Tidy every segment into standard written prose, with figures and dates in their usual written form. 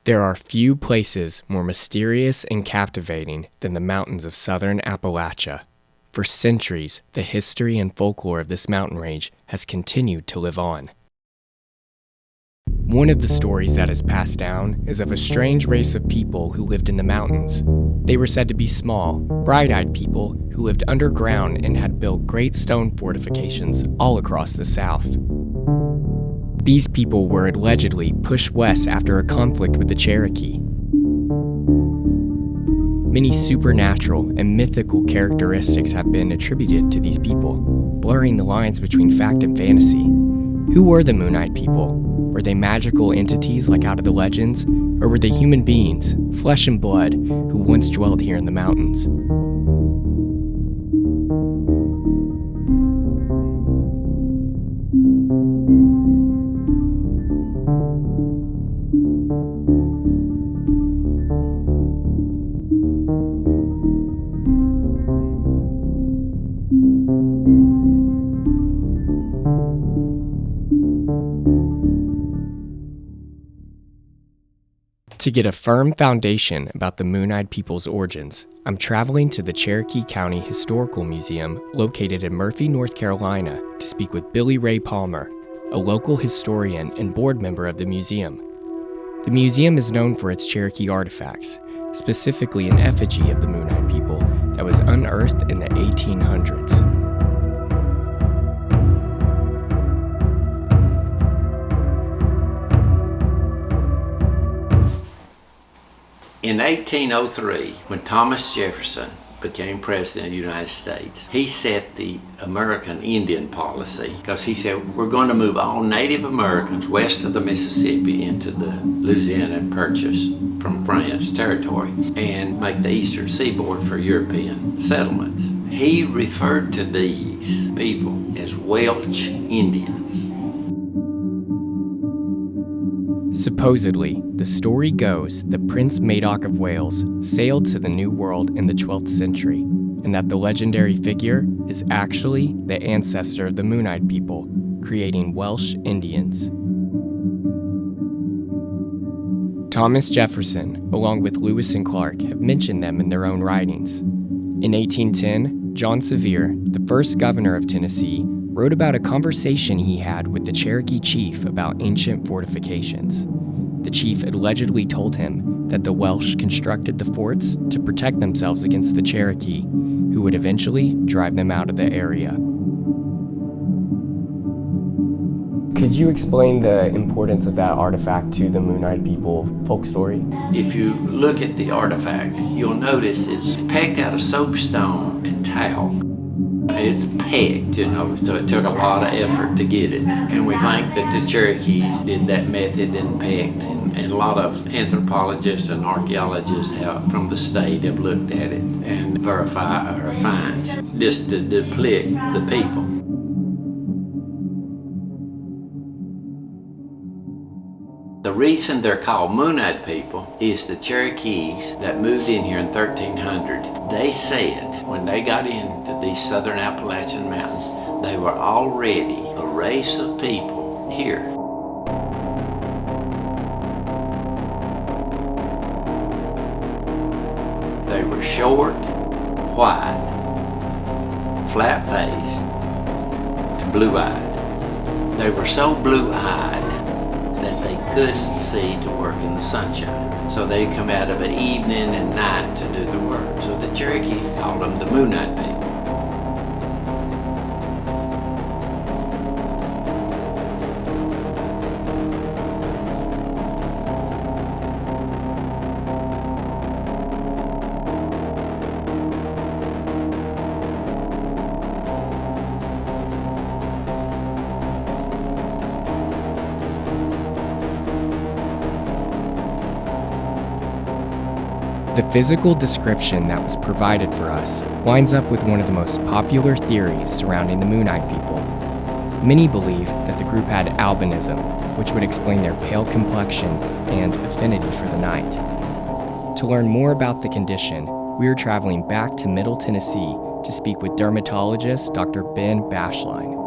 There are few places more mysterious and captivating than the mountains of southern Appalachia. For centuries, the history and folklore of this mountain range has continued to live on. One of the stories that is passed down is of a strange race of people who lived in the mountains. They were said to be small, bright-eyed people who lived underground and had built great stone fortifications all across the South. These people were allegedly pushed west after a conflict with the Cherokee. Many supernatural and mythical characteristics have been attributed to these people, blurring the lines between fact and fantasy. Who were the Moon-Eyed people? Were they magical entities like out of the legends, or were they human beings, flesh and blood, who once dwelled here in the mountains? To get a firm foundation about the Moon-Eyed people's origins, I'm traveling to the Cherokee County Historical Museum located in Murphy, North Carolina, to speak with Billy Ray Palmer, a local historian and board member of the museum. The museum is known for its Cherokee artifacts, specifically an effigy of the Moon-Eyed people that was unearthed in the 1800s. In 1803, when Thomas Jefferson became president of the United States, he set the American Indian policy because he said, we're going to move all Native Americans west of the Mississippi into the Louisiana Purchase from France territory and make the eastern seaboard for European settlements. He referred to these people as Welsh Indians. Supposedly, the story goes that Prince Madoc of Wales sailed to the New World in the 12th century, and that the legendary figure is actually the ancestor of the Moon-Eyed people, creating Welsh Indians. Thomas Jefferson, along with Lewis and Clark, have mentioned them in their own writings. In 1810, John Sevier, the first governor of Tennessee, wrote about a conversation he had with the Cherokee chief about ancient fortifications. The chief allegedly told him that the Welsh constructed the forts to protect themselves against the Cherokee, who would eventually drive them out of the area. Could you explain the importance of that artifact to the Moon-Eyed people folk story? If you look at the artifact, you'll notice it's pegged out of soapstone and talc. It's pegged, so it took a lot of effort to get it. And we think that the Cherokees did that method and pegged. And a lot of anthropologists and archaeologists from the state have looked at it and verified our finds, just to depict the people. The reason they're called Moon-Eyed people is the Cherokees that moved in here in 1300. They said when they got into these southern Appalachian mountains, they were already a race of people here. They were short, white, flat-faced, and blue-eyed. They were so blue-eyed that they couldn't see to work in the sunshine. So they come out of an evening and night to do the work. So the Cherokee called them the Moon-Eyed people. The physical description that was provided for us lines up with one of the most popular theories surrounding the Moon-Eyed people. Many believe that the group had albinism, which would explain their pale complexion and affinity for the night. To learn more about the condition, we are traveling back to Middle Tennessee to speak with dermatologist Dr. Ben Bashline.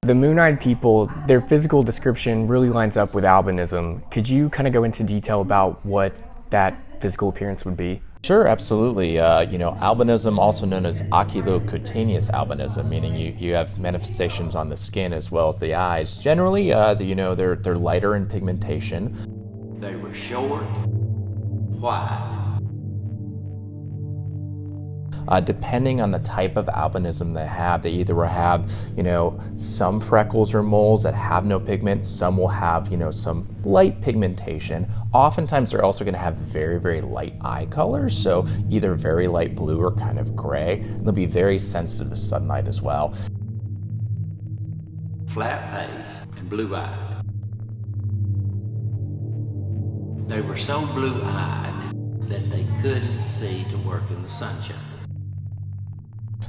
The Moon-Eyed People, their physical description really lines up with albinism. Could you kind of go into detail about what that physical appearance would be? Sure, absolutely. Albinism, also known as oculocutaneous albinism, meaning you have manifestations on the skin as well as the eyes. Generally, they're lighter in pigmentation. They were short, white. Depending on the type of albinism they have either have, some freckles or moles that have no pigment, some will have, some light pigmentation. Oftentimes they're also going to have very, very light eye colors, so either very light blue or kind of gray. And they'll be very sensitive to sunlight as well. Flat face and blue-eyed. They were so blue-eyed that they couldn't see to work in the sunshine.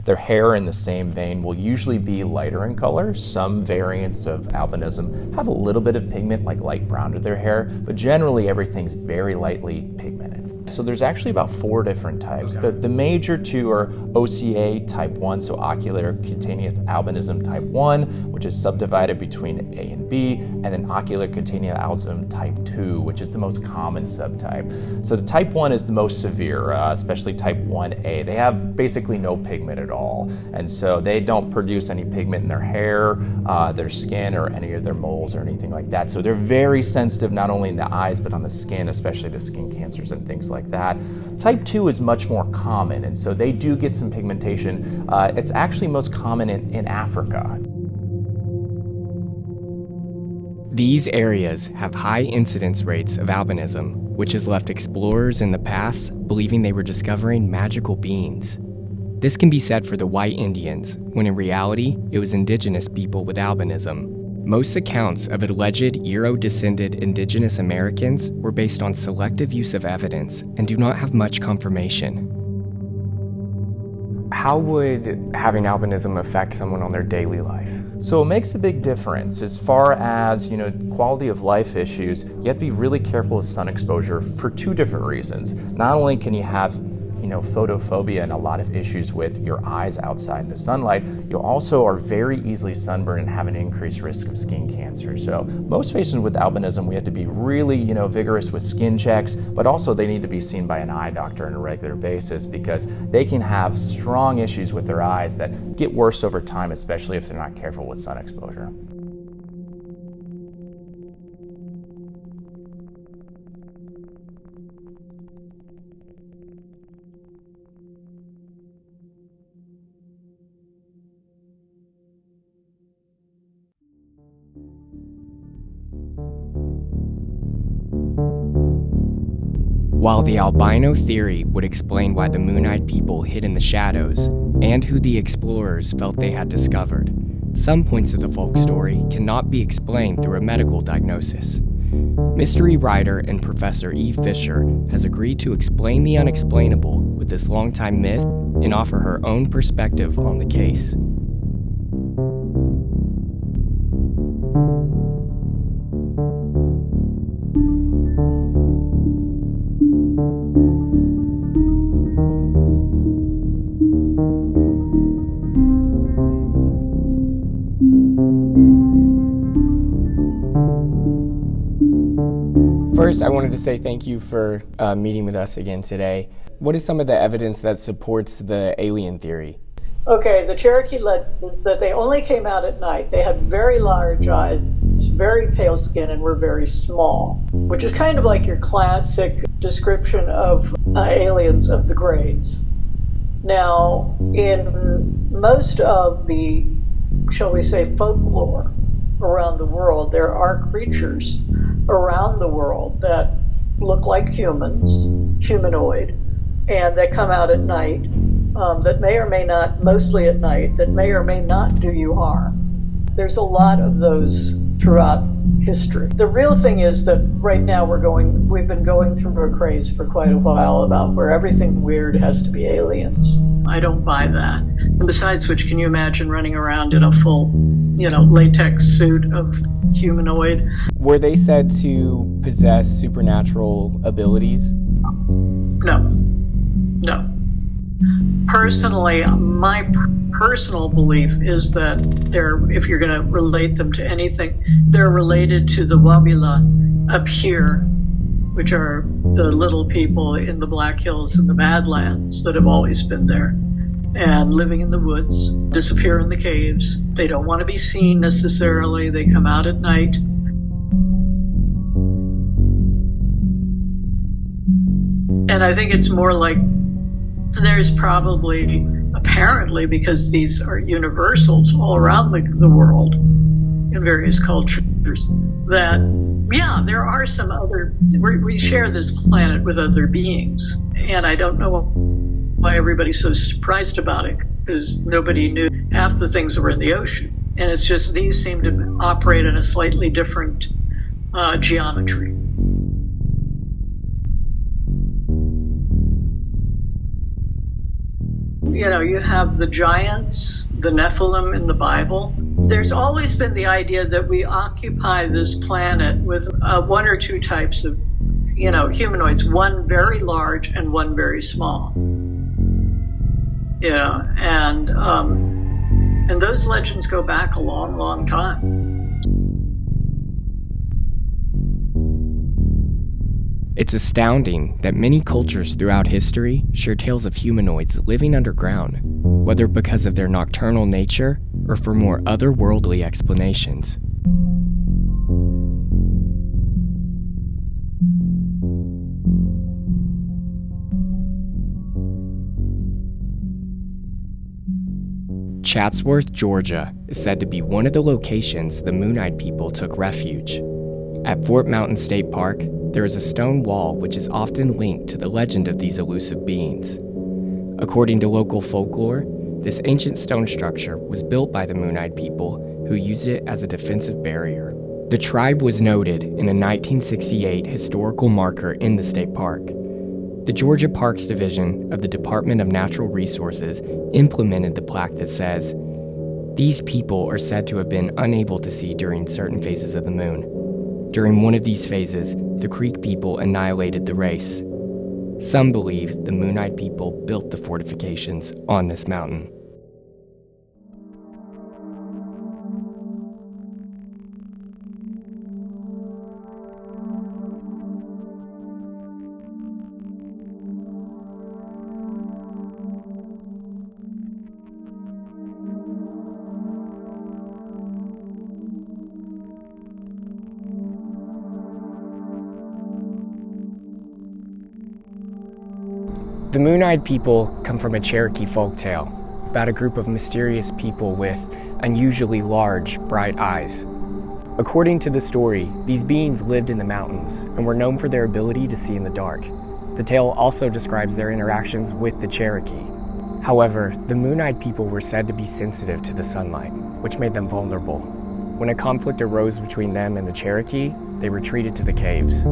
Their hair in the same vein will usually be lighter in color. Some variants of albinism have a little bit of pigment, like light brown to their hair, but generally everything's very lightly pigmented. So there's actually about 4 different types. Okay. The major 2 are OCA type 1, so ocular cutaneous albinism type 1, which is subdivided between A and B, and then ocular cutaneous albinism type 2, which is the most common subtype. So the type 1 is the most severe, especially type 1A. They have basically no pigment at all, and so they don't produce any pigment in their hair, their skin, or any of their moles or anything like that. So they're very sensitive not only in the eyes but on the skin, especially to skin cancers and things like that. Type 2 is much more common, and so they do get some pigmentation. It's actually most common in Africa. These areas have high incidence rates of albinism, which has left explorers in the past believing they were discovering magical beings. This can be said for the white Indians, when in reality, it was indigenous people with albinism. Most accounts of alleged Euro-descended indigenous Americans were based on selective use of evidence and do not have much confirmation. How would having albinism affect someone on their daily life? So it makes a big difference. As far as, quality of life issues, you have to be really careful with sun exposure for 2 different reasons. Not only can you have photophobia and a lot of issues with your eyes outside in the sunlight, you also are very easily sunburned and have an increased risk of skin cancer. So most patients with albinism, we have to be really, vigorous with skin checks, but also they need to be seen by an eye doctor on a regular basis because they can have strong issues with their eyes that get worse over time, especially if they're not careful with sun exposure. While the albino theory would explain why the Moon-Eyed People hid in the shadows and who the explorers felt they had discovered, some points of the folk story cannot be explained through a medical diagnosis. Mystery writer and Professor Eve Fisher has agreed to explain the unexplainable with this longtime myth and offer her own perspective on the case. First, I wanted to say thank you for meeting with us again today. What is some of the evidence that supports the alien theory? Okay, the Cherokee legend that they only came out at night. They had very large eyes, very pale skin, and were very small, which is kind of like your classic description of aliens of the grades. Now, in most of the, shall we say, folklore around the world, there are creatures around the world that look like humans, humanoid, and that come out at night, that may or may not, mostly at night, that may or may not do you harm. There's a lot of those throughout history. The real thing is that right now we've been going through a craze for quite a while about where everything weird has to be aliens. I don't buy that. And besides which, can you imagine running around in a full, latex suit of humanoid? Were they said to possess supernatural abilities? No. Personally, my personal belief is that if you're going to relate them to anything, they're related to the Wabila up here, which are the little people in the Black Hills and the Badlands that have always been there and living in the woods, disappear in the caves. They don't want to be seen necessarily. They come out at night. And I think it's more like there's probably, apparently, because these are universals all around the world in various cultures, that, yeah, there are some other, we share this planet with other beings. And I don't know why everybody's so surprised about it, because nobody knew half the things that were in the ocean. And it's just these seem to operate in a slightly different geometry. You know, you have the giants, the Nephilim in the Bible. There's always been the idea that we occupy this planet with one or two types of, humanoids, one very large and one very small. And those legends go back a long, long time. It's astounding that many cultures throughout history share tales of humanoids living underground, whether because of their nocturnal nature or for more otherworldly explanations. Chatsworth, Georgia, is said to be one of the locations the Moon-Eyed people took refuge. At Fort Mountain State Park, there is a stone wall which is often linked to the legend of these elusive beings. According to local folklore, this ancient stone structure was built by the Moon-Eyed people who used it as a defensive barrier. The tribe was noted in a 1968 historical marker in the state park. The Georgia Parks Division of the Department of Natural Resources implemented the plaque that says, "These people are said to have been unable to see during certain phases of the moon. During one of these phases, the Creek people annihilated the race." Some believe the Moon-Eyed people built the fortifications on this mountain. The Moon-Eyed people come from a Cherokee folktale about a group of mysterious people with unusually large, bright eyes. According to the story, these beings lived in the mountains and were known for their ability to see in the dark. The tale also describes their interactions with the Cherokee. However, the Moon-Eyed people were said to be sensitive to the sunlight, which made them vulnerable. When a conflict arose between them and the Cherokee, they retreated to the caves.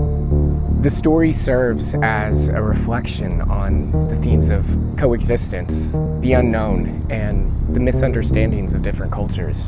The story serves as a reflection on the themes of coexistence, the unknown, and the misunderstandings of different cultures.